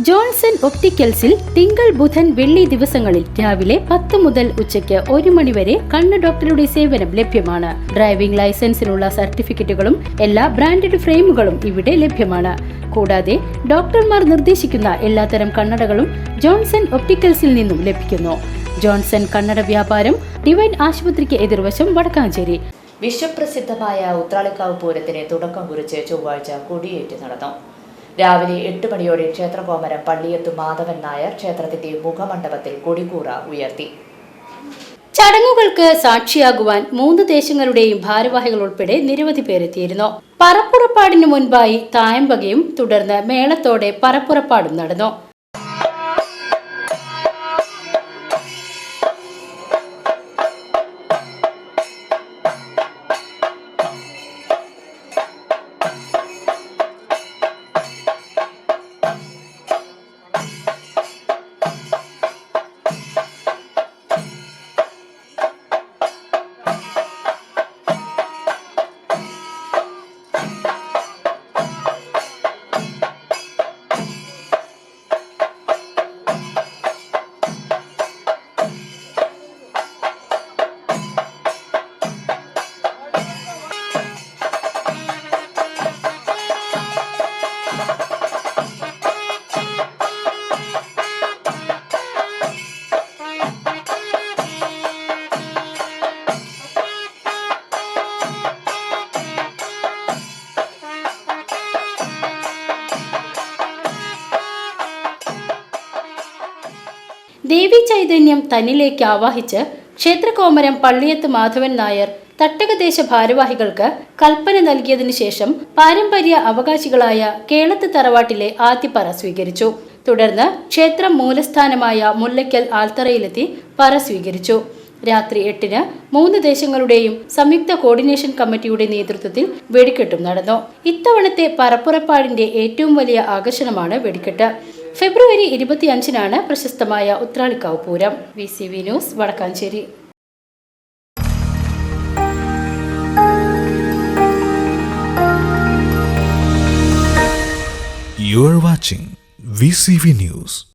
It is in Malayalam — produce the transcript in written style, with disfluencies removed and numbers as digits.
ജോൺസൺ ഒപ്റ്റിക്കൽസിൽ തിങ്കൾ ബുധൻ വെള്ളി ദിവസങ്ങളിൽ രാവിലെ 10 മുതൽ ഉച്ചയ്ക്ക് 1 മണി വരെ കണ്ണ് ഡോക്ടറുടെ സേവനം ലഭ്യമാണ്. ഡ്രൈവിംഗ് ലൈസൻസിനുള്ള സർട്ടിഫിക്കറ്റുകളും എല്ലാ ബ്രാൻഡഡ് ഫ്രെയിമുകളും ഇവിടെ ലഭ്യമാണ്. കൂടാതെ ഡോക്ടർമാർ നിർദ്ദേശിക്കുന്ന എല്ലാത്തരം കണ്ണടകളും ജോൺസൺ ഒപ്റ്റിക്കൽസിൽ നിന്നും ലഭിക്കുന്നു. ജോൺസൺ കണ്ണട വ്യാപാരം ഡിവൈൻ ആശുപത്രിക്ക് എതിർവശം വടക്കാഞ്ചേരി. വിശ്വപ്രസിദ്ധമായ ഉത്രാളിക്കാവ് പൂരത്തിന് തുടക്കം കുറിച്ച് ചൊവ്വാഴ്ച കൊടിയേറ്റ് നടന്നു. രാവിലെ 8 മണിയോടെ ക്ഷേത്രകോമരം പള്ളിയത്ത് മാധവൻ നായർ ക്ഷേത്രത്തിന്റെ മുഖമണ്ഡപത്തിൽ കൊടിക്കൂറ ഉയർത്തി. ചടങ്ങുകൾക്ക് സാക്ഷിയാകുവാൻ 3 ദേശങ്ങളുടെയും ഭാരവാഹികൾ ഉൾപ്പെടെ നിരവധി പേരെത്തിയിരുന്നു. പറപ്പുറപ്പാടിനു മുൻപായി തായമ്പകയും തുടർന്ന് മേളത്തോടെ പറപ്പുറപ്പാടും നടന്നു. ദേവി ചൈതന്യം തന്നിലേക്ക് ആവാഹിച്ച് ക്ഷേത്രകോമരം പള്ളിയത്ത് മാധവൻ നായർ തട്ടകദേശ ഭാരവാഹികൾക്ക് കൽപ്പന നൽകിയതിനു ശേഷം പാരമ്പര്യ അവകാശികളായ കേളത്ത് തറവാട്ടിലെ ആദ്യപ്പറ സ്വീകരിച്ചു. തുടർന്ന് ക്ഷേത്രം മൂലസ്ഥാനമായ മുല്ലയ്ക്കൽ ആൽത്തറയിലെത്തി പറ സ്വീകരിച്ചു. രാത്രി 8-ന് 3 ദേശങ്ങളുടെയും സംയുക്ത കോർഡിനേഷൻ കമ്മിറ്റിയുടെ നേതൃത്വത്തിൽ വെടിക്കെട്ടും നടന്നു. ഇത്തവണത്തെ പറപ്പുറപ്പാടിന്റെ ഏറ്റവും വലിയ ആകർഷണമാണ് വെടിക്കെട്ട്. ഫെബ്രുവരി 25-നാണ് പ്രശസ്തമായ Uthralikkavu Pooram. VCV news, Vadakkanchery. You are watching VCV News.